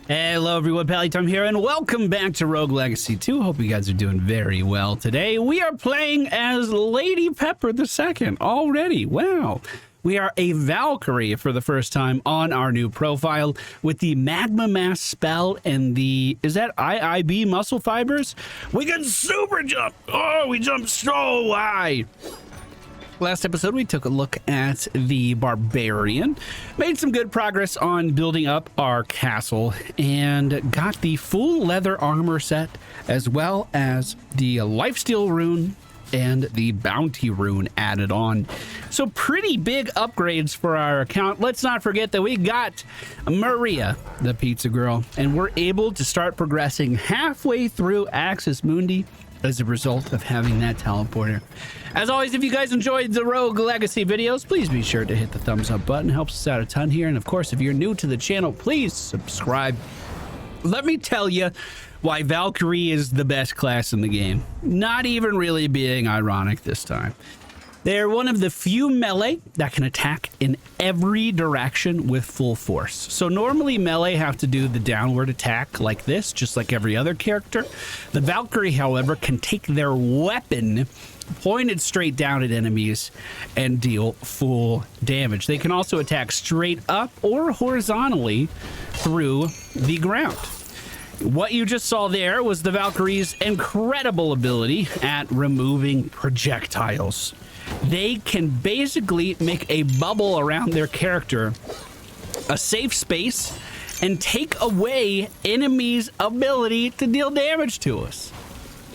Hello everyone, MFPallytime here, and welcome back to Rogue Legacy 2. Hope you guys are doing very well today. We are playing as Lady Pepper II already. Wow. We are a Valkyrie for the first time on our new profile with the Magma Mass spell and the, is that IIB muscle fibers? We can super jump. Oh, we jump so high. Last episode, we took a look at the Barbarian, made some good progress on building up our castle, and got the full leather armor set, as well as the lifesteal rune and the bounty rune added on. So pretty big upgrades for our account. Let's not forget that we got Maria, the pizza girl, and we're able to start progressing halfway through Axis Mundy as a result of having that teleporter. As always, if you guys enjoyed the Rogue Legacy videos, please be sure to hit the thumbs up button. It helps us out a ton here. And of course, if you're new to the channel, please subscribe. Let me tell you why Valkyrie is the best class in the game. Not even really being ironic this time. They're one of the few melee that can attack in every direction with full force. So normally melee have to do the downward attack like this, just like every other character. The Valkyrie, however, can take their weapon pointed straight down at enemies and deal full damage. They can also attack straight up or horizontally through the ground. What you just saw there was the Valkyrie's incredible ability at removing projectiles. They can basically make a bubble around their character, a safe space, and take away enemies' ability to deal damage to us.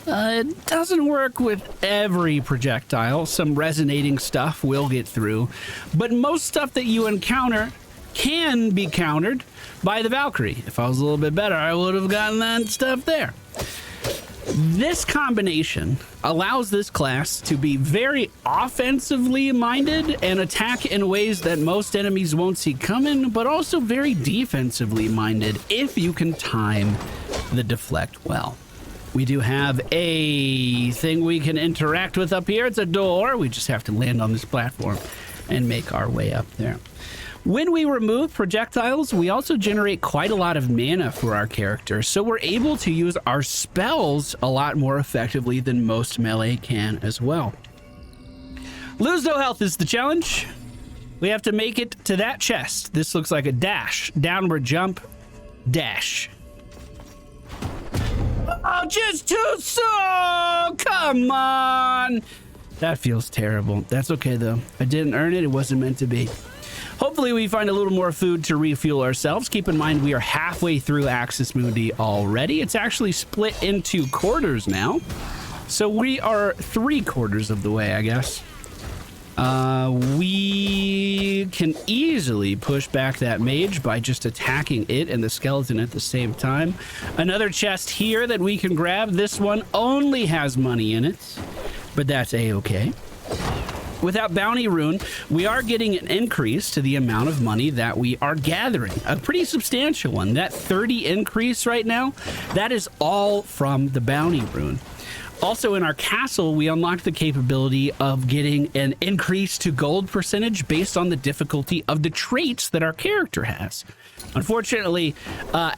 It doesn't work with every projectile. Some resonating stuff will get through, but most stuff that you encounter can be countered by the Valkyrie. If I was a little bit better, I would have gotten that stuff there. This combination allows this class to be very offensively minded and attack in ways that most enemies won't see coming, but also very defensively minded if you can time the deflect well. We do have a thing we can interact with up here. It's a door. We just have to land on this platform and make our way up there. When we remove projectiles, we also generate quite a lot of mana for our character, so we're able to use our spells a lot more effectively than most melee can as well. Lose no health is the challenge. We have to make it to that chest. This looks like a dash. Downward jump, dash. Oh, just too soon! Come on! That feels terrible. That's okay, though. I didn't earn it. It wasn't meant to be. Hopefully we find a little more food to refuel ourselves. Keep in mind we are halfway through Axis Mundy already. It's actually split into quarters now. So we are 3/4 of the way, I guess. We can easily push back that mage by just attacking it and the skeleton at the same time. Another chest here that we can grab. This one only has money in it, but that's a-okay. Without bounty rune, we are getting an increase to the amount of money that we are gathering. A pretty substantial one. That 30 increase right now, that is all from the bounty rune. Also in our castle, we unlocked the capability of getting an increase to gold percentage based on the difficulty of the traits that our character has. Unfortunately,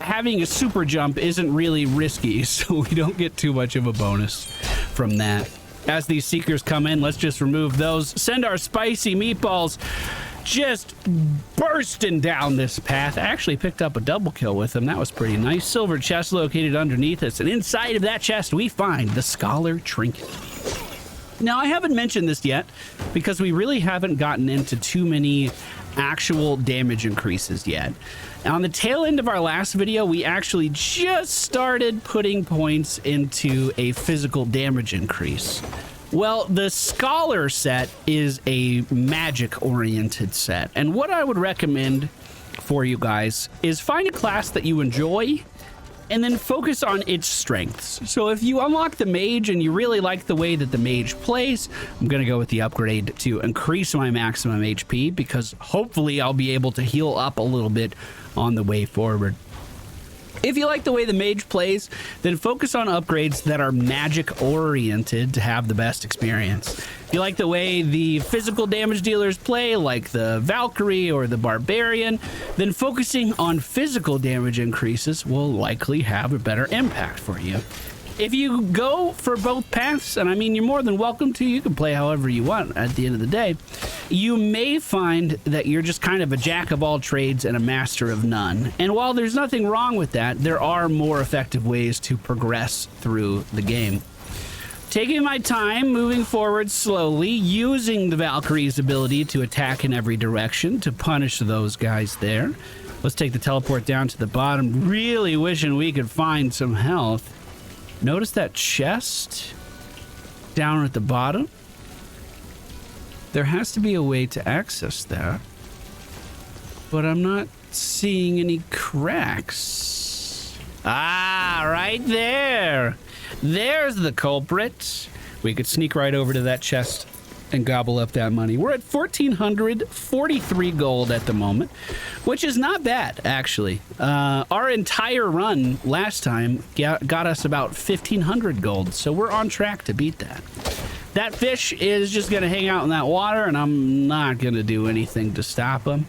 having a super jump isn't really risky, so we don't get too much of a bonus from that. As these seekers come in, let's just remove those. Send our spicy meatballs just bursting down this path. I actually picked up a double kill with them. That was pretty nice. Silver chest located underneath us. And inside of that chest, we find the Scholar Trinket. Now, I haven't mentioned this yet because we really haven't gotten into too many actual damage increases yet. On the tail end of our last video, we actually just started putting points into a physical damage increase. Well, the Scholar set is a magic-oriented set, and what I would recommend for you guys is find a class that you enjoy and then focus on its strengths. So if you unlock the mage and you really like the way that the mage plays, I'm going to go with the upgrade to increase my maximum HP because hopefully I'll be able to heal up a little bit on the way forward. If you like the way the mage plays, then focus on upgrades that are magic oriented to have the best experience. If you like the way the physical damage dealers play, like the Valkyrie or the Barbarian, then focusing on physical damage increases will likely have a better impact for you. If you go for both paths, and I mean, you're more than welcome to, you can play however you want at the end of the day, you may find that you're just kind of a jack of all trades and a master of none. And while there's nothing wrong with that, there are more effective ways to progress through the game. Taking my time, moving forward slowly, using the Valkyrie's ability to attack in every direction to punish those guys there. Let's take the teleport down to the bottom, really wishing we could find some health. Notice that chest down at the bottom? There has to be a way to access that, but I'm not seeing any cracks. Ah, right there. There's the culprit. We could sneak right over to that chest and gobble up that money. We're at 1,443 gold at the moment, which is not bad, actually. Our entire run last time got us about 1,500 gold, so we're on track to beat that. That fish is just going to hang out in that water, and I'm not going to do anything to stop him.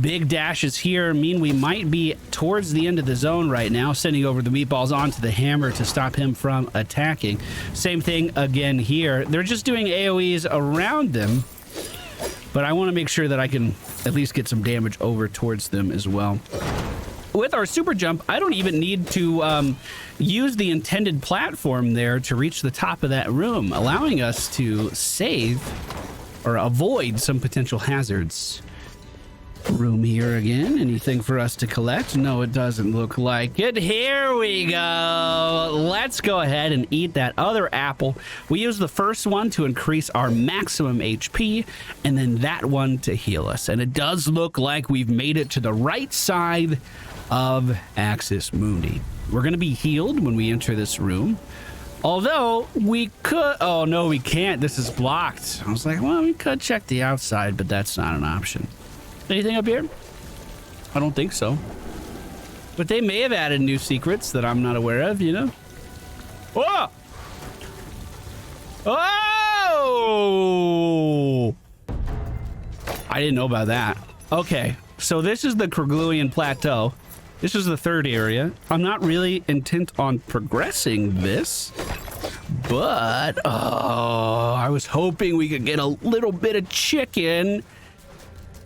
Big dashes here mean we might be towards the end of the zone right now, sending over the meatballs onto the hammer to stop him from attacking. Same thing again here. They're just doing AoEs around them, but I want to make sure that I can at least get some damage over towards them as well. With our super jump, I don't even need to use the intended platform there to reach the top of that room, allowing us to save or avoid some potential hazards. Room here again. Anything for us to collect? No, it doesn't look like it. Here we go. Let's go ahead and eat that other apple. We use the first one to increase our maximum HP, and then that one to heal us. And it does look like we've made it to the right side of Axis Mundy. We're going to be healed when we enter this room. Although we could... Oh, no, we can't. This is blocked. I was like, well, we could check the outside, but that's not an option. Anything up here? I don't think so. But they may have added new secrets that I'm not aware of, you know? Whoa! Oh! I didn't know about that. Okay, so this is the Kerguelen Plateau. This is the third area. I'm not really intent on progressing this, but I was hoping we could get a little bit of chicken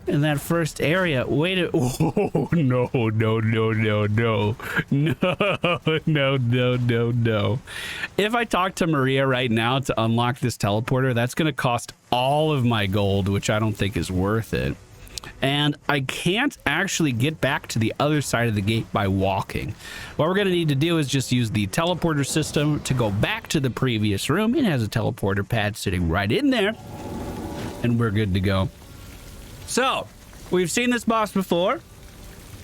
in that first area. Wait a... Oh, no. No. If I talk to Maria right now to unlock this teleporter, that's going to cost all of my gold, which I don't think is worth it. And I can't actually get back to the other side of the gate by walking. What we're going to need to do is just use the teleporter system to go back to the previous room. It has a teleporter pad sitting right in there, and we're good to go. So, we've seen this boss before.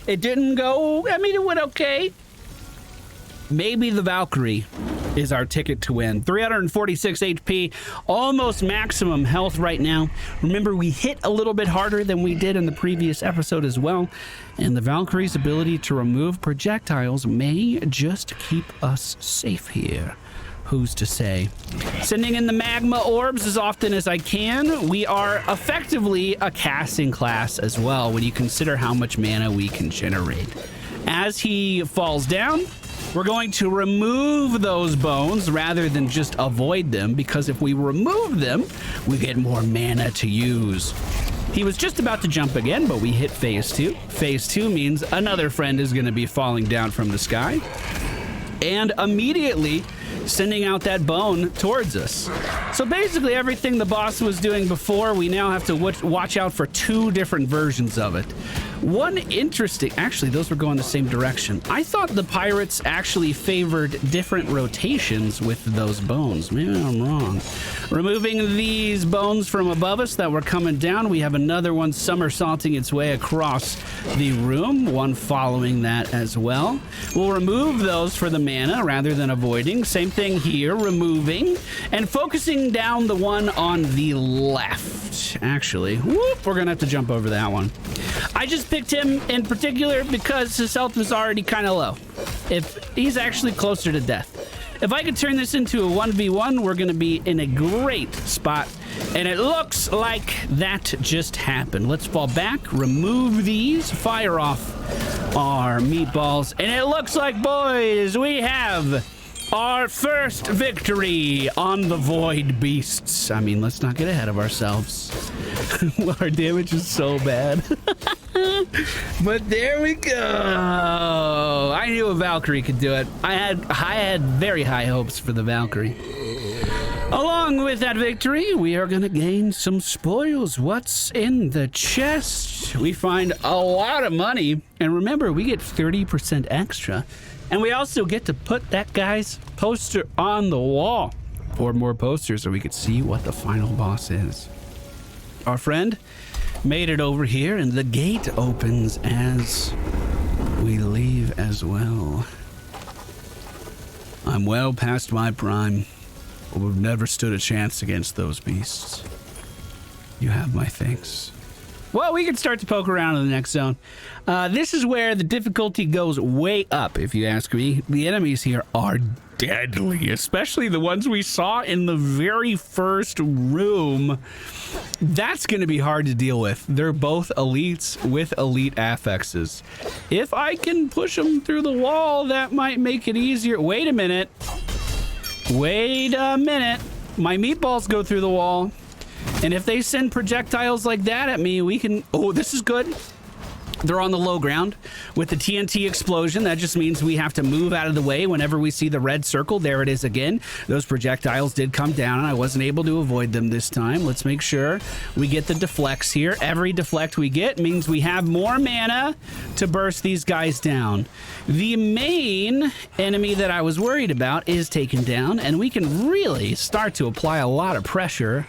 It didn't go... I mean, it went okay. Maybe the Valkyrie is our ticket to win. 346 HP, almost maximum health right now. Remember, we hit a little bit harder than we did in the previous episode as well. And the Valkyrie's ability to remove projectiles may just keep us safe here. Who's to say? Sending in the magma orbs as often as I can. We are effectively a casting class as well when you consider how much mana we can generate. As he falls down, we're going to remove those bones rather than just avoid them, because if we remove them, we get more mana to use. He was just about to jump again, but we hit phase 2. Phase 2 means another friend is going to be falling down from the sky and immediately sending out that bone towards us. So basically everything the boss was doing before, we now have to watch out for two different versions of it. One interesting... Actually, those were going the same direction. I thought the pirates actually favored different rotations with those bones. Maybe I'm wrong. Removing these bones from above us that were coming down, we have another one somersaulting its way across the room, one following that as well. We'll remove those for the mana rather than avoiding. Same thing here, removing and focusing down the one on the left. Actually, whoop, we're gonna have to jump over that one. I just picked him in particular because his health was already kind of low. if he's actually closer to death. If I could turn this into a 1v1, we're going to be in a great spot. And it looks like that just happened. Let's fall back, remove these, fire off our meatballs. And it looks like, boys, we have our first victory on the void beasts. I mean, let's not get ahead of ourselves. Our damage is so bad. But there we go. I knew a Valkyrie could do it. I had very high hopes for the Valkyrie. Along with that victory, we are going to gain some spoils. What's in the chest? We find a lot of money. And remember, we get 30% extra. And we also get to put that guy's poster on the wall. 4 more posters so we could see what the final boss is. Our friend made it over here, and the gate opens as we leave as well. I'm well past my prime. We've never stood a chance against those beasts. You have my thanks. Well, we can start to poke around in the next zone. This is where the difficulty goes way up, if you ask me. The enemies here are deadly, especially the ones we saw in the very first room. That's going to be hard to deal with. They're both elites with elite affixes. If I can push them through the wall, that might make it easier. Wait a minute. Wait a minute. My meatballs go through the wall. And if they send projectiles like that at me, we can... Oh, this is good. They're on the low ground with the TNT explosion. That just means we have to move out of the way whenever we see the red circle. There it is again. Those projectiles did come down. I wasn't able to avoid them this time. Let's make sure we get the deflects here. Every deflect we get means we have more mana to burst these guys down. The main enemy that I was worried about is taken down, and we can really start to apply a lot of pressure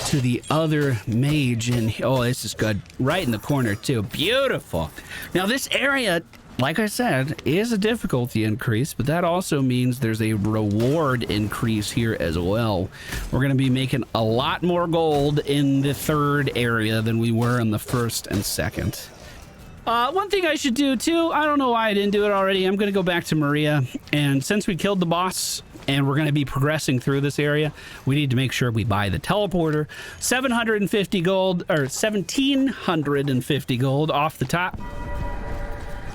to the other mage. And oh, this is good. Right in the corner too. Beautiful. Now this area, like I said, is a difficulty increase, but that also means there's a reward increase here as well. We're going to be making a lot more gold in the third area than we were in the first and second. One thing I should do too, I don't know why I didn't do it already. I'm going to go back to Maria, and since we killed the boss and we're going to be progressing through this area, we need to make sure we buy the teleporter. 750 gold, or 1,750 gold off the top.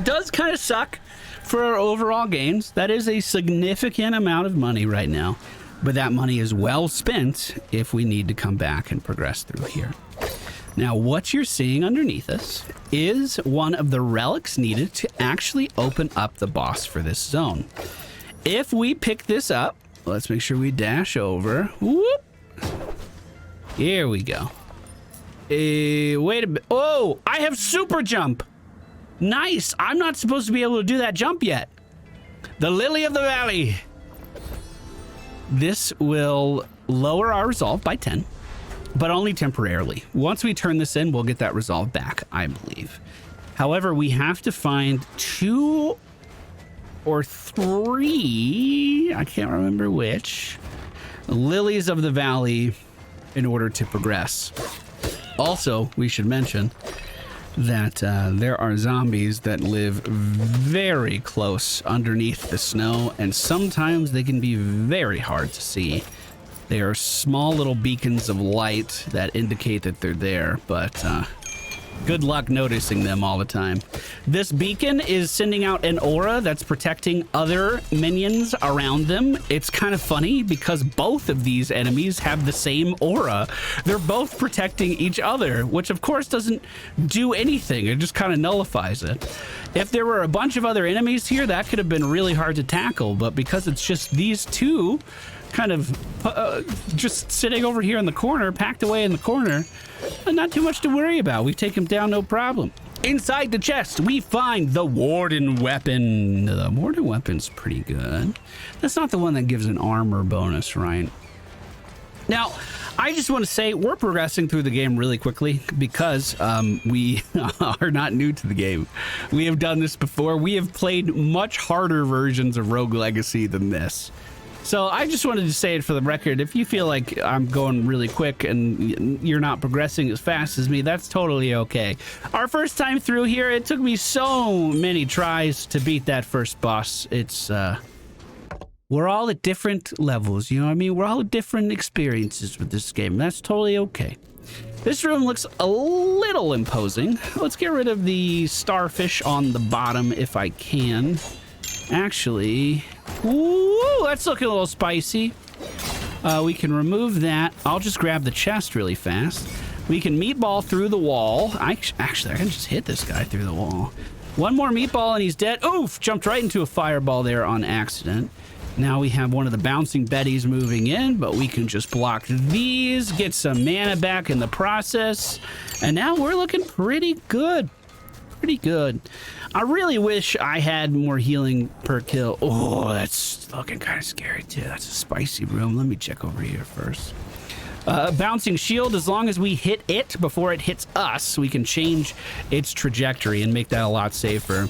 Does kind of suck for our overall gains. That is a significant amount of money right now, but that money is well spent if we need to come back and progress through here. Now, what you're seeing underneath us is one of the relics needed to actually open up the boss for this zone. If we pick this up, let's make sure we dash over. Whoop. Here we go. Wait a bit. Oh, I have super jump. Nice. I'm not supposed to be able to do that jump yet. The Lily of the Valley. This will lower our resolve by 10. But only temporarily. Once we turn this in, we'll get that resolve back, I believe. However, we have to find 2 or 3, I can't remember which, Lilies of the Valley in order to progress. Also, we should mention that there are zombies that live very close underneath the snow, and sometimes they can be very hard to see. They are small little beacons of light that indicate that they're there, but good luck noticing them all the time. This beacon is sending out an aura that's protecting other minions around them. It's kind of funny because both of these enemies have the same aura. They're both protecting each other, which of course doesn't do anything. It just kind of nullifies it. If there were a bunch of other enemies here, that could have been really hard to tackle, but because it's just these two kind of just sitting over here in the corner, packed away in the corner, and not too much to worry about. We take him down, no problem. Inside the chest, we find the Warden weapon. The Warden weapon's pretty good. That's not the one that gives an armor bonus, right? Now, I just want to say we're progressing through the game really quickly because we are not new to the game. We have done this before. We have played much harder versions of Rogue Legacy than this. So I just wanted to say it for the record. If you feel like I'm going really quick and you're not progressing as fast as me, that's totally okay. Our first time through here, it took me so many tries to beat that first boss. It's, we're all at different levels, you know what I mean? We're all at different experiences with this game. That's totally okay. This room looks a little imposing. Let's get rid of the starfish on the bottom if I can. Actually, ooh, that's looking a little spicy. We can remove that. I'll just grab the chest really fast. We can meatball through the wall. Actually, I can just hit this guy through the wall. One more meatball and he's dead. Oof, jumped right into a fireball there on accident. Now we have one of the bouncing betties moving in, but we can just block these, get some mana back in the process. And now we're looking pretty good. Pretty good. I really wish I had more healing per kill. Oh, that's looking kind of scary too. That's a spicy room. Let me check over here first. Bouncing shield, as long as we hit it before it hits us, we can change its trajectory and make that a lot safer.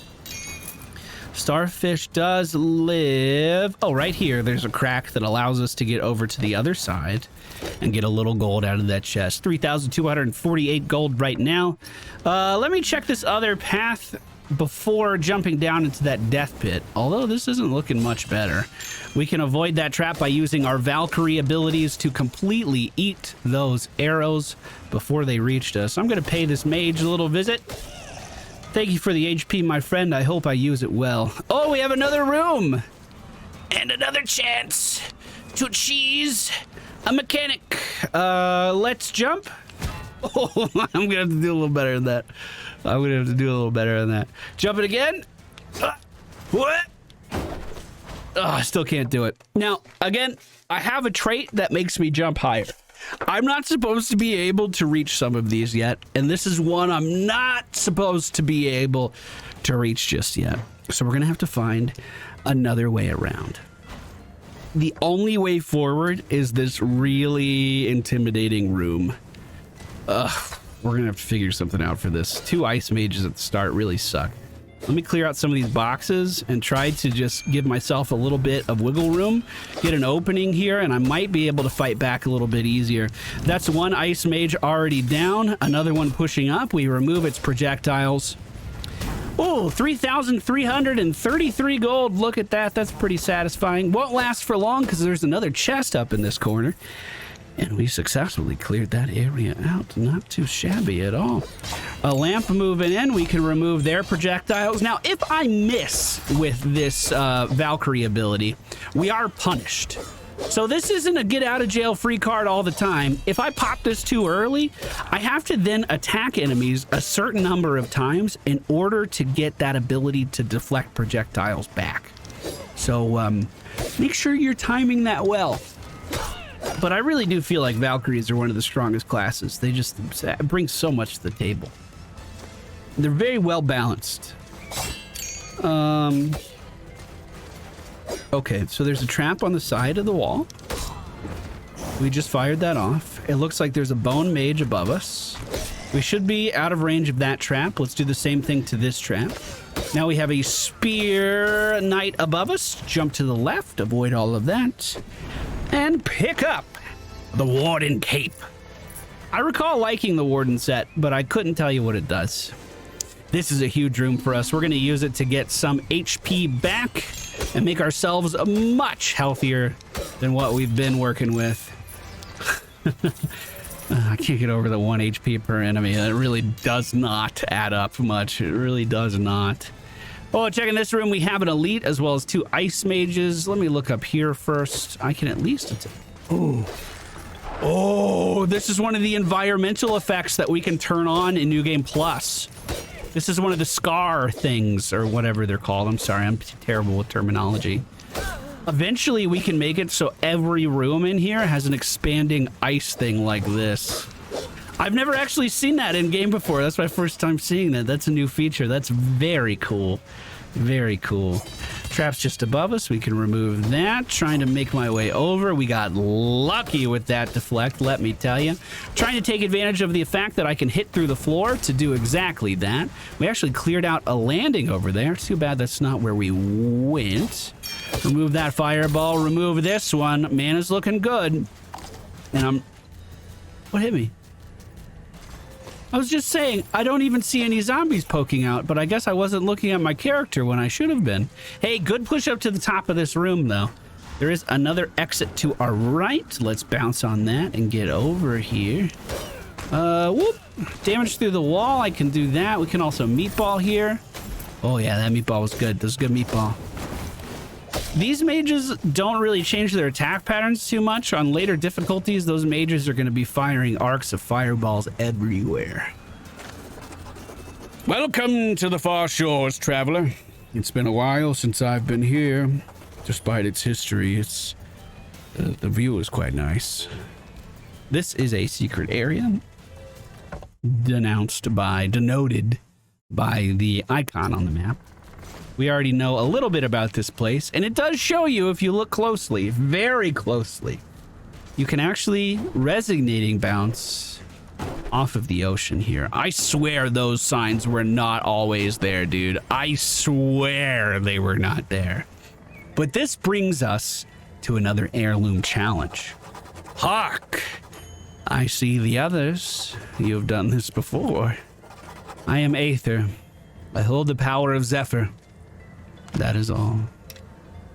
Starfish does live. Oh, right here, there's a crack that allows us to get over to the other side and get a little gold out of that chest. 3,248 gold right now. Let me check this other path before jumping down into that death pit. Although this isn't looking much better. We can avoid that trap by using our Valkyrie abilities to completely eat those arrows before they reached us. I'm going to pay this mage a little visit. Thank you for the HP, my friend. I hope I use it well. Oh, we have another room. And another chance to cheese a mechanic. Let's jump. Oh, I'm gonna have to do a little better than that. I'm gonna have to do a little better than that. Jump it again. What? Oh, I still can't do it. Now, again, I have a trait that makes me jump higher. I'm not supposed to be able to reach some of these yet, and this is one I'm not supposed to be able to reach just yet. So we're gonna have to find another way around. The only way forward is this really intimidating room. We're gonna have to figure something out for this. 2 ice mages at the start really suck. Let me clear out some of these boxes and try to just give myself a little bit of wiggle room, get an opening here, and I might be able to fight back a little bit easier. That's 1 ice mage already down, another one pushing up. We remove its projectiles. Oh, 3,333 gold. Look at that. That's pretty satisfying. Won't last for long because there's another chest up in this corner. And we successfully cleared that area out. Not too shabby at all. A lamp moving in. We can remove their projectiles. Now, if I miss with this Valkyrie ability, we are punished. So this isn't a get out of jail free card all the time. If I pop this too early, I have to then attack enemies a certain number of times in order to get that ability to deflect projectiles back. So make sure you're timing that well. But I really do feel like Valkyries are one of the strongest classes. They just bring so much to the table. They're very well balanced. Okay, so there's a trap on the side of the wall. We just fired that off. It looks like there's a bone mage above us. We should be out of range of that trap. Let's do the same thing to this trap. Now we have a spear knight above us. Jump to the left, avoid all of that. And pick up the Warden Cape. I recall liking the Warden set, but I couldn't tell you what it does. This is a huge room for us. We're going to use it to get some HP back and make ourselves much healthier than what we've been working with. I can't get over the 1 HP per enemy. It really does not add up much. It really does not. Oh, checking this room, we have an elite as well as 2 ice mages. Let me look up here first. I can at least... Oh, this is one of the environmental effects that we can turn on in New Game Plus. This is one of the scar things, or whatever they're called. I'm sorry, I'm terrible with terminology. Eventually, we can make it so every room in here has an expanding ice thing like this. I've never actually seen that in game before. That's my first time seeing that. That's a new feature. That's very cool. Very cool. Trap's just above us. We can remove that. Trying to make my way over. We got lucky with that deflect, let me tell you. Trying to take advantage of the fact that I can hit through the floor to do exactly that. We actually cleared out a landing over there. Too bad that's not where we went. Remove that fireball. Remove this one. Mana's looking good. And what hit me? I was just saying, I don't even see any zombies poking out, but I guess I wasn't looking at my character when I should have been. Hey, good push up to the top of this room, though. There is another exit to our right. Let's bounce on that and get over here. Whoop. Damage through the wall. I can do that. We can also meatball here. Oh, yeah, that meatball was good. This is good meatball. These mages don't really change their attack patterns too much. On later difficulties, those mages are going to be firing arcs of fireballs everywhere. Welcome to the far shores, traveler. It's been a while since I've been here. Despite its history, the view is quite nice. This is a secret area denoted by the icon on the map. We already know a little bit about this place, and it does show you if you look closely, very closely. You can actually resonating bounce off of the ocean here. I swear those signs were not always there, dude. I swear they were not there. But this brings us to another heirloom challenge. Hark! I see the others. You have done this before. I am Aether. I hold the power of Zephyr. That is all.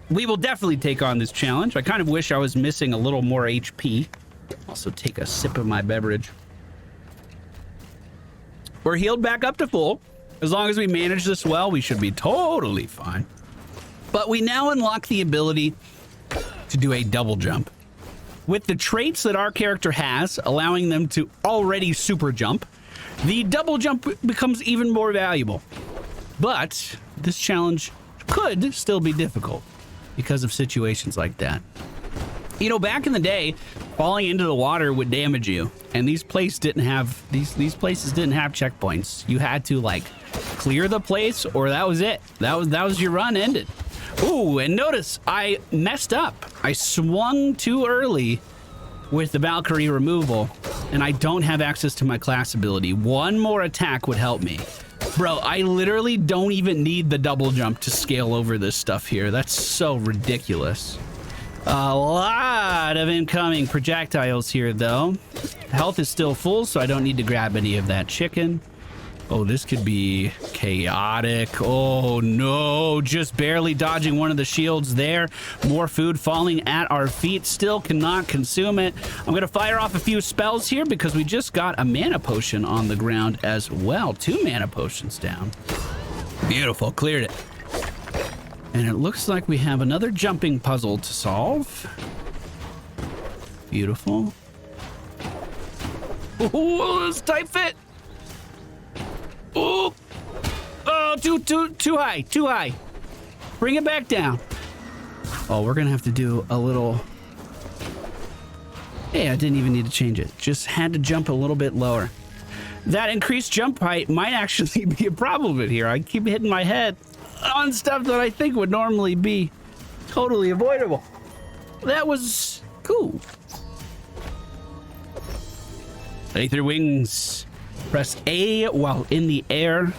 We will definitely take on this challenge. I kind of wish I was missing a little more HP. Also take a sip of my beverage. We're healed back up to full. As long as we manage this well, we should be totally fine. But we now unlock the ability to do a double jump. With the traits that our character has, allowing them to already super jump, the double jump becomes even more valuable. But this challenge could still be difficult because of situations like that. You know, back in the day, falling into the water would damage you, and these places didn't have checkpoints. You had to like clear the place, or that was it. That was your run ended. Ooh, and notice I messed up. I swung too early with the Valkyrie removal, and I don't have access to my class ability. One more attack would help me. Bro, I literally don't even need the double jump to scale over this stuff here. That's so ridiculous. A lot of incoming projectiles here, though. Health is still full, so I don't need to grab any of that chicken. Oh, this could be chaotic. Oh, no. Just barely dodging one of the shields there. More food falling at our feet. Still cannot consume it. I'm going to fire off a few spells here because we just got a mana potion on the ground as well. 2 mana potions down. Beautiful. Cleared it. And it looks like we have another jumping puzzle to solve. Beautiful. Oh, this tight fit. Oh, too high. Bring it back down. Oh, we're gonna have to do a little. Hey, I didn't even need to change it. Just had to jump a little bit lower. That increased jump height might actually be a problem in here. I keep hitting my head on stuff that I think would normally be totally avoidable. That was cool. Aether wings. Press A while in the air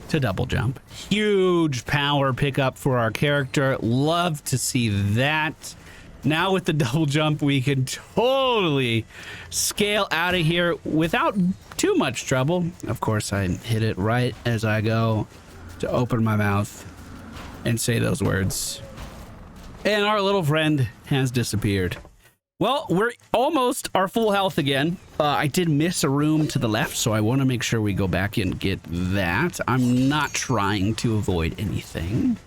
to double jump. Huge power pickup for our character. Love to see that. Now with the double jump, we can totally scale out of here without too much trouble. Of course, I hit it right as I go to open my mouth and say those words. And our little friend has disappeared. Well, we're almost our full health again. I did miss a room to the left, so I want to make sure we go back and get that. I'm not trying to avoid anything.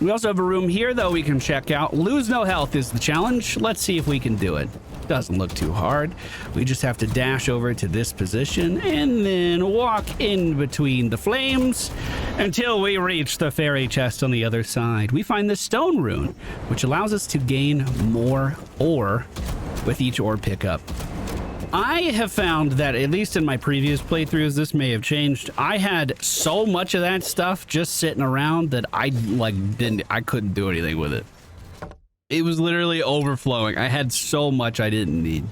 We also have a room here, though, we can check out. Lose no health is the challenge. Let's see if we can do it. Doesn't look too hard. We just have to dash over to this position and then walk in between the flames until we reach the fairy chest on the other side. We find the stone rune, which allows us to gain more ore with each ore pickup. I have found that, at least in my previous playthroughs, this may have changed. I had so much of that stuff just sitting around that I couldn't do anything with it. It was literally overflowing. I had so much I didn't need.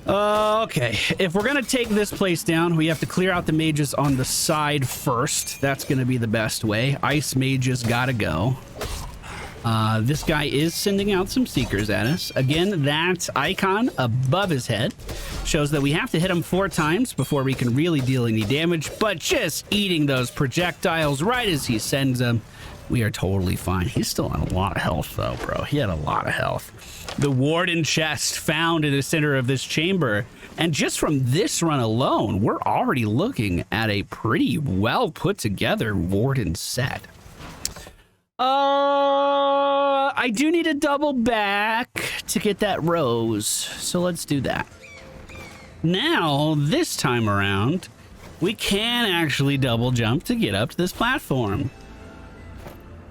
Okay, if we're gonna take this place down, we have to clear out the mages on the side first. That's gonna be the best way. Ice mages gotta go. This guy is sending out some seekers at us. Again, that icon above his head shows that we have to hit him 4 times before we can really deal any damage, but just eating those projectiles right as he sends them, we are totally fine. He's still on a lot of health though, bro. He had a lot of health. The warden chest found in the center of this chamber, and just from this run alone, we're already looking at a pretty well put together warden set. I do need to double back to get that rose, so let's do that. Now, this time around, we can actually double jump to get up to this platform.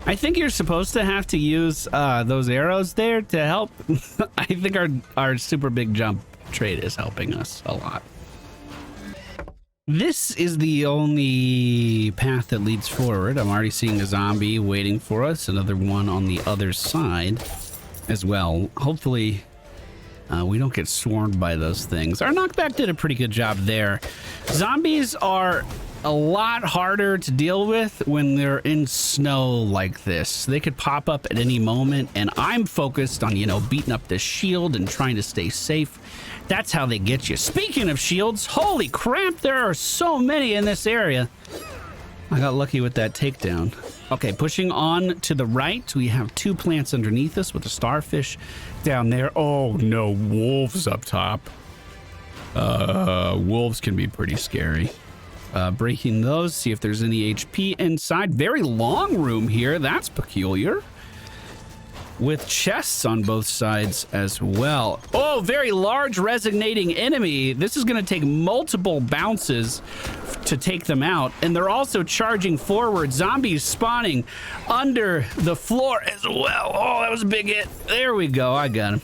I think you're supposed to have to use those arrows there to help. I think our super big jump trait is helping us a lot. This is the only path that leads forward. I'm already seeing a zombie waiting for us, another one on the other side as well. Hopefully we don't get swarmed by those things. Our knockback did a pretty good job there. Zombies are a lot harder to deal with when they're in snow like this. They could pop up at any moment, and I'm focused on, you know, beating up this shield and trying to stay safe. That's how they get you. Speaking of shields, holy crap, there are so many in this area. I got lucky with that takedown. Okay, pushing on to the right, we have 2 plants underneath us with a starfish down there. Oh no, wolves up top. Wolves can be pretty scary. Breaking those, see if there's any HP inside. Very long room here, that's peculiar. With chests on both sides as well. Oh, very large resonating enemy. This is gonna take multiple bounces to take them out. And they're also charging forward. Zombies spawning under the floor as well. Oh, that was a big hit. There we go, I got him.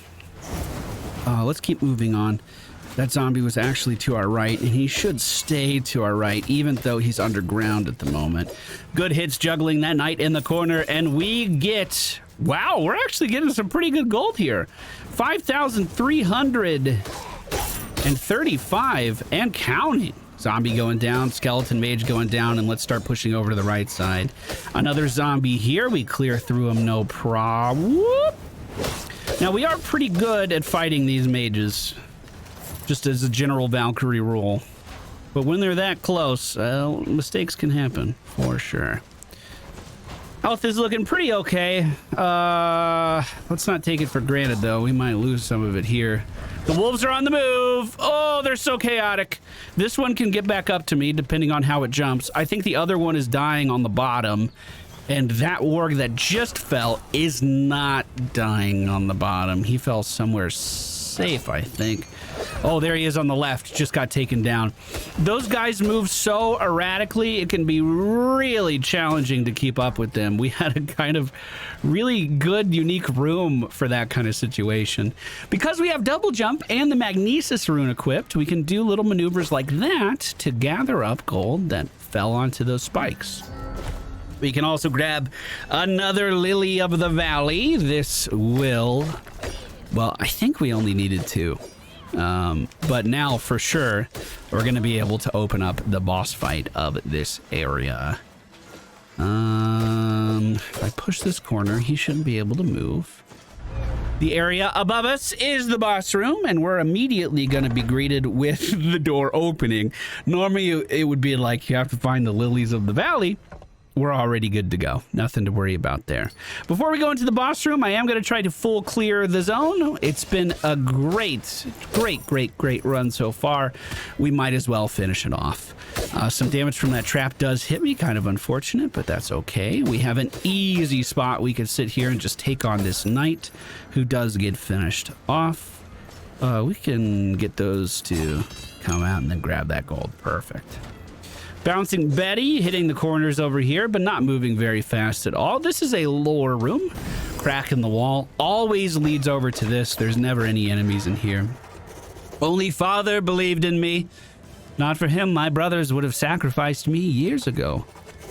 Let's keep moving on. That zombie was actually to our right, and he should stay to our right, even though he's underground at the moment. Good hits juggling that knight in the corner, and we get... Wow, we're actually getting some pretty good gold here. 5,335 and counting. Zombie going down, skeleton mage going down, and let's start pushing over to the right side. Another zombie here. We clear through him, no problem. Now, we are pretty good at fighting these mages, just as a general Valkyrie rule. But when they're that close, mistakes can happen, for sure. Health is looking pretty okay. Let's not take it for granted, though. We might lose some of it here. The wolves are on the move. Oh, they're so chaotic. This one can get back up to me, depending on how it jumps. I think the other one is dying on the bottom. And that warg that just fell is not dying on the bottom. He fell somewhere safe, I think. Oh, there he is on the left. Just got taken down. Those guys move so erratically, it can be really challenging to keep up with them. We had a kind of really good, unique room for that kind of situation. Because we have double jump and the magnesis rune equipped, we can do little maneuvers like that to gather up gold that fell onto those spikes. We can also grab another lily of the valley. This will... Well, I think we only needed 2. But now, for sure, we're going to be able to open up the boss fight of this area. If I push this corner, he shouldn't be able to move. The area above us is the boss room, and we're immediately going to be greeted with the door opening. Normally, it would be like you have to find the lilies of the valley. We're already good to go. Nothing to worry about there. Before we go into the boss room, I am going to try to full clear the zone. It's been a great run so far. We might as well finish it off. Some damage from that trap does hit me. Kind of unfortunate, but that's okay. We have an easy spot. We can sit here and just take on this knight who does get finished off. We can get those to come out and then grab that gold. Perfect. Bouncing Betty, hitting the corners over here, but not moving very fast at all. This is a lower room. Crack in the wall always leads over to this. There's never any enemies in here. Only father believed in me. Not for him, my brothers would have sacrificed me years ago.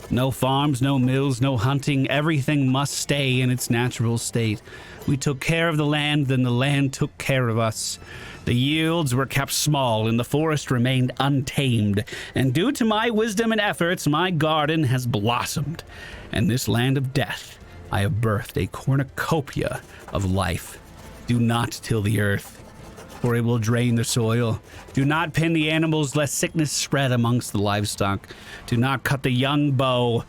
No farms, no mills, no hunting. Everything must stay in its natural state. We took care of the land, then the land took care of us. The yields were kept small, and the forest remained untamed. And due to my wisdom and efforts, my garden has blossomed. And this land of death, I have birthed a cornucopia of life. Do not till the earth, or it will drain the soil. Do not pin the animals, lest sickness spread amongst the livestock. Do not cut the young bow,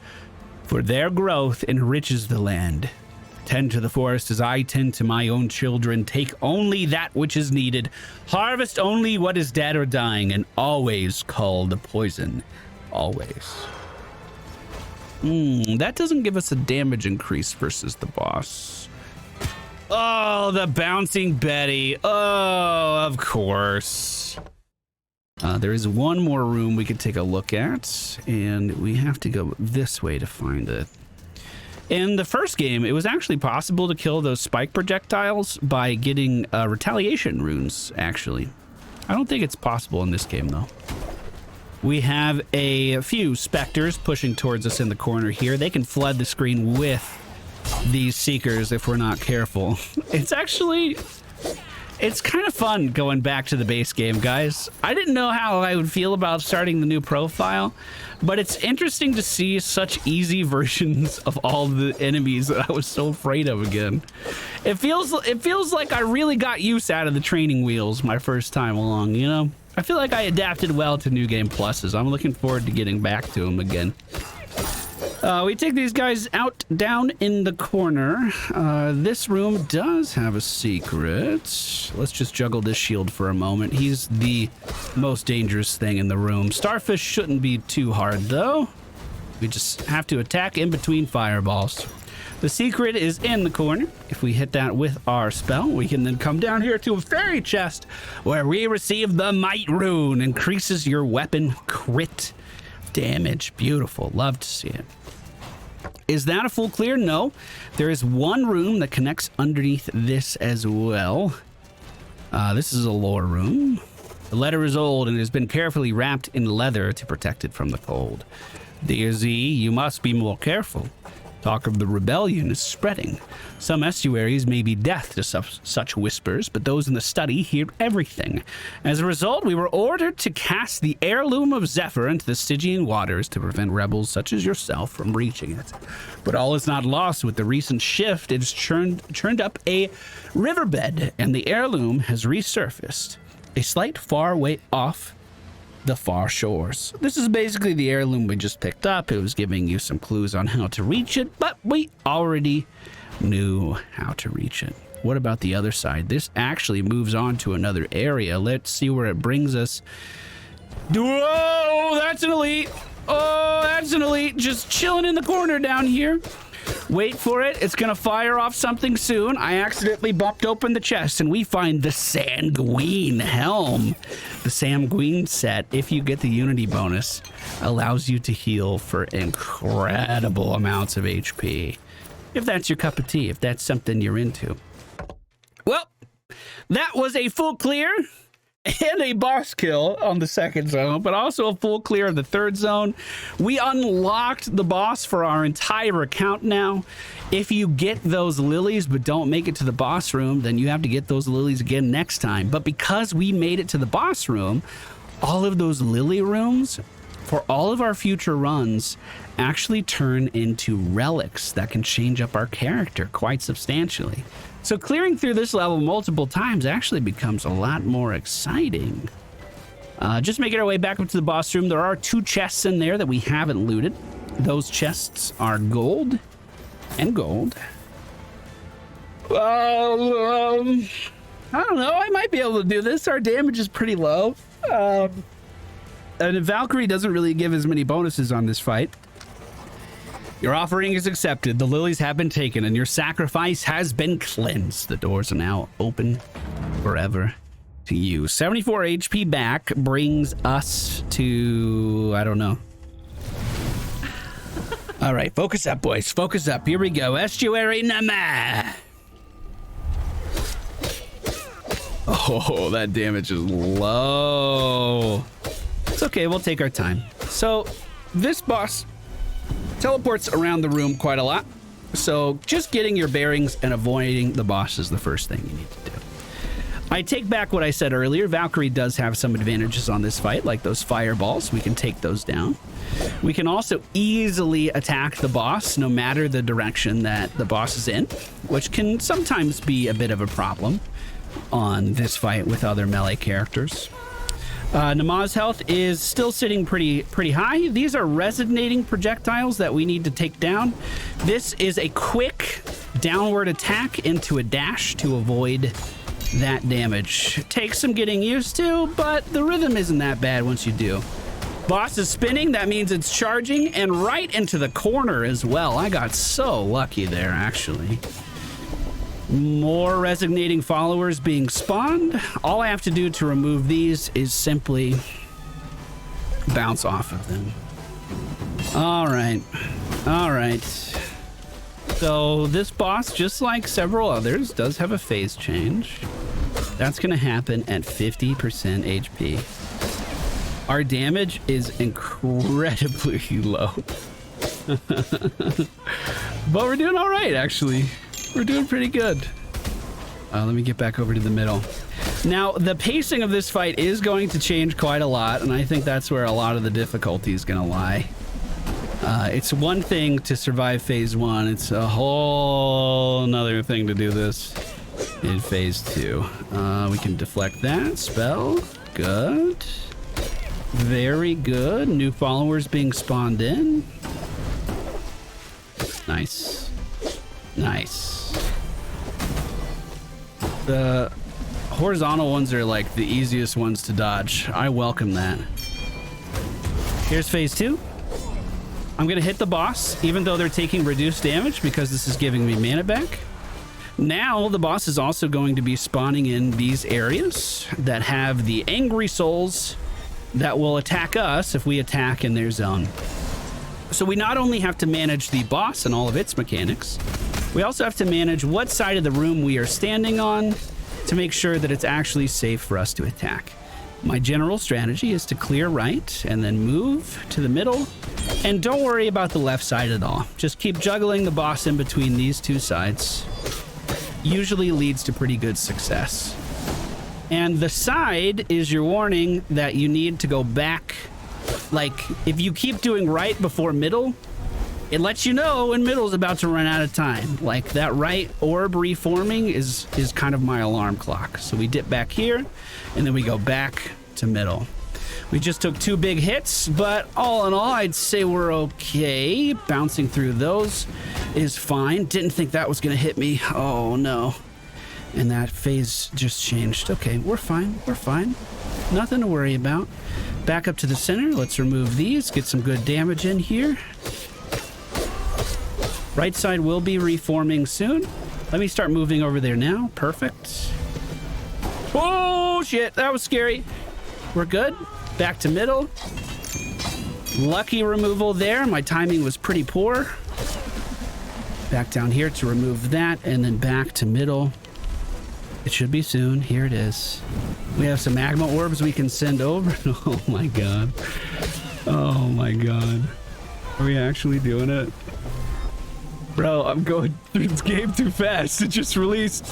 for their growth enriches the land. Tend to the forest as I tend to my own children. Take only that which is needed. Harvest only what is dead or dying, and always call the poison. Always. That doesn't give us a damage increase versus the boss. Oh, the bouncing Betty. Oh, of course. There is one more room we could take a look at, and we have to go this way to find it. In the first game, it was actually possible to kill those spike projectiles by getting retaliation runes, actually. I don't think it's possible in this game, though. We have a few specters pushing towards us in the corner here. They can flood the screen with these seekers if we're not careful. It's kind of fun going back to the base game, guys. I didn't know how I would feel about starting the new profile, but it's interesting to see such easy versions of all the enemies that I was so afraid of again. It feels like I really got use out of the training wheels my first time along, you know? I feel like I adapted well to New Game Pluses. I'm looking forward to getting back to them again. We take these guys out down in the corner. This room does have a secret. Let's just juggle this shield for a moment. He's the most dangerous thing in the room. Starfish shouldn't be too hard, though. We just have to attack in between fireballs. The secret is in the corner. If we hit that with our spell, we can then come down here to a fairy chest where we receive the Might Rune. Increases your weapon crit damage. Beautiful. Love to see it. Is that a full clear? No. There is one room that connects underneath this as well. This is a lore room. The letter is old and has been carefully wrapped in leather to protect it from the cold. Dear Z, you must be more careful. Talk of the rebellion is spreading. Some estuaries may be deaf to such whispers, but those in the study hear everything. As a result, we were ordered to cast the Heirloom of Zephyr into the Stygian waters to prevent rebels such as yourself from reaching it. But all is not lost. With the recent shift, it has churned up a riverbed, and the Heirloom has resurfaced, a slight far way off the far shores. This is basically the Heirloom we just picked up. It was giving you some clues on how to reach it, but we already knew how to reach it. What about the other side? This actually moves on to another area. Let's see where it brings us. Whoa, that's an elite. Oh, that's an elite. Just chilling in the corner down here. Wait for it. It's going to fire off something soon. I accidentally bumped open the chest, and we find the Sanguine Helm. The Sanguine set, if you get the Unity bonus, allows you to heal for incredible amounts of HP. If that's your cup of tea, if that's something you're into. Well, that was a full clear and a boss kill on the second zone, but also a full clear of the third zone. We unlocked the boss for our entire account now. If you get those lilies but don't make it to the boss room, then you have to get those lilies again next time. But because we made it to the boss room, all of those lily rooms for all of our future runs actually turn into relics that can change up our character quite substantially. So clearing through this level multiple times actually becomes a lot more exciting. Just making our way back up to the boss room. There are 2 chests in there that we haven't looted. Those chests are gold and gold. I don't know. I might be able to do this. Our damage is pretty low. And Valkyrie doesn't really give as many bonuses on this fight. Your offering is accepted, the lilies have been taken, and your sacrifice has been cleansed. The doors are now open forever to you. 74 HP back brings us to, I don't know. All right, focus up, boys. Focus up. Here we go. Estuary Naamah. Oh, that damage is low. It's okay, we'll take our time. So this boss teleports around the room quite a lot. So just getting your bearings and avoiding the boss is the first thing you need to do. I take back what I said earlier. Valkyrie does have some advantages on this fight, like those fireballs. We can take those down. We can also easily attack the boss no matter the direction that the boss is in, which can sometimes be a bit of a problem on this fight with other melee characters. Naamah's health is still sitting pretty high. These are resonating projectiles that we need to take down. This is a quick downward attack into a dash to avoid that damage. Takes some getting used to, but the rhythm isn't that bad once you do. Boss is spinning, that means it's charging, and right into the corner as well. I got so lucky there, actually. More resonating followers being spawned. All I have to do to remove these is simply bounce off of them. All right. So this boss, just like several others, does have a phase change. That's going to happen at 50% HP. Our damage is incredibly low. But we're doing all right, actually. We're doing pretty good. Let me get back over to the middle. Now, the pacing of this fight is going to change quite a lot, and I think that's where a lot of the difficulty is going to lie. It's one thing to survive phase 1. It's a whole nother thing to do this in phase 2. We can deflect that spell. Good. Very good. New followers being spawned in. Nice. The horizontal ones are like the easiest ones to dodge. I welcome that. Here's phase 2. I'm gonna hit the boss, even though they're taking reduced damage, because this is giving me mana back. Now, the boss is also going to be spawning in these areas that have the angry souls that will attack us if we attack in their zone. So we not only have to manage the boss and all of its mechanics, we also have to manage what side of the room we are standing on to make sure that it's actually safe for us to attack. My general strategy is to clear right and then move to the middle, and don't worry about the left side at all. Just keep juggling the boss in between these two sides. Usually leads to pretty good success. And the side is your warning that you need to go back. Like, if you keep doing right before middle, it lets you know when middle's about to run out of time. Like, that right orb reforming is kind of my alarm clock. So we dip back here, and then we go back to middle. We just took 2 big hits, but all in all, I'd say we're okay. Bouncing through those is fine. Didn't think that was gonna hit me. Oh no. And that phase just changed. Okay, we're fine. Nothing to worry about. Back up to the center. Let's remove these. Get some good damage in here. Right side will be reforming soon. Let me start moving over there now. Perfect. Oh, shit. That was scary. We're good. Back to middle. Lucky removal there. My timing was pretty poor. Back down here to remove that, and then back to middle. It should be soon. Here it is. We have some magma orbs we can send over. Oh my god. Oh my god. Are we actually doing it? Bro, I'm going through this game too fast. It just released.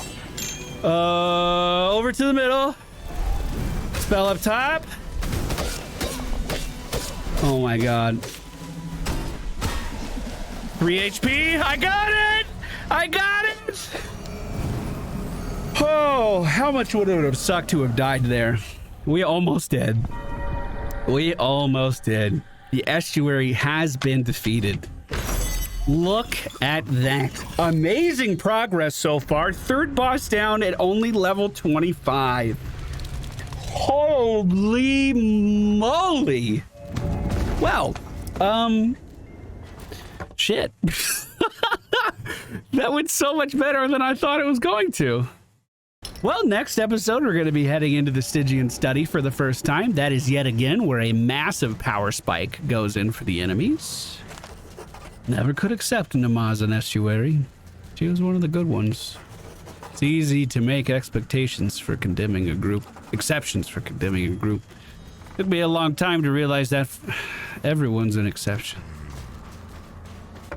Over to the middle. Spell up top. Oh my god. 3 HP. I got it! I got it! Oh, how much would it have sucked to have died there? We almost did. We almost did. The estuary has been defeated. Look at that. Amazing progress so far. 3rd boss down at only level 25. Holy moly. Well, shit. That went so much better than I thought it was going to. Well, next episode, we're going to be heading into the Stygian study for the first time. That is yet again where a massive power spike goes in for the enemies. Never could accept Naamah as an estuary. She was one of the good ones. It's easy to make expectations for condemning a group, exceptions for condemning a group. Took me a long time to realize that everyone's an exception.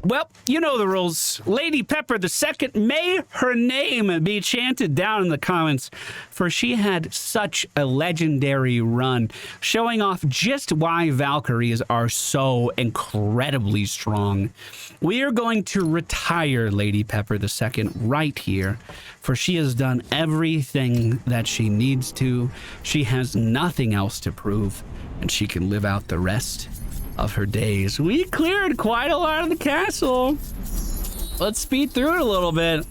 Well, you know the rules. Lady Pepper II, may her name be chanted down in the comments, for she had such a legendary run, showing off just why Valkyries are so incredibly strong. We are going to retire Lady Pepper II right here, for she has done everything that she needs to. She has nothing else to prove, and she can live out the rest of her days. We cleared quite a lot of the castle. Let's speed through it a little bit.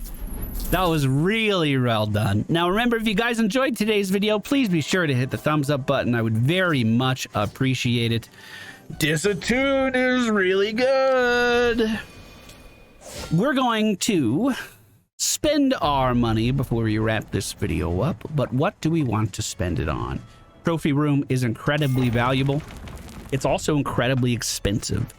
That was really well done. Now remember, if you guys enjoyed today's video, please be sure to hit the thumbs up button. I would very much appreciate it. Disatune is really good. We're going to spend our money before we wrap this video up, but what do we want to spend it on? Trophy room is incredibly valuable. It's also incredibly expensive,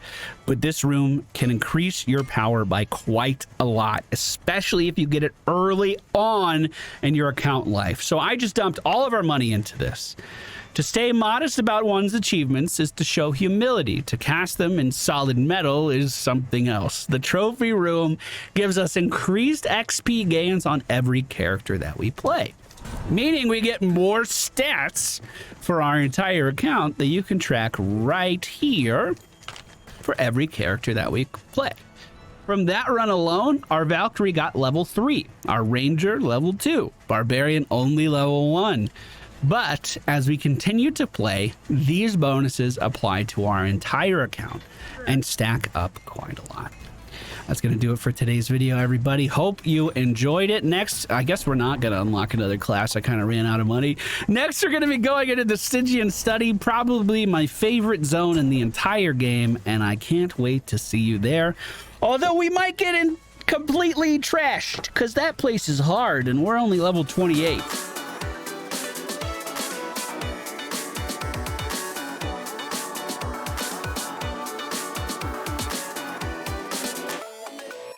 but this room can increase your power by quite a lot, especially if you get it early on in your account life. So I just dumped all of our money into this. To stay modest about one's achievements is to show humility. To cast them in solid metal is something else. The trophy room gives us increased XP gains on every character that we play, meaning we get more stats for our entire account that you can track right here for every character that we play. From that run alone, our Valkyrie got level 3, our Ranger level 2, Barbarian only level 1. But as we continue to play, these bonuses apply to our entire account and stack up quite a lot. That's going to do it for today's video, everybody. Hope you enjoyed it. Next, I guess we're not going to unlock another class. I kind of ran out of money. Next, we're going to be going into the Stygian Study, probably my favorite zone in the entire game, and I can't wait to see you there. Although we might get in completely trashed, because that place is hard, and we're only level 28.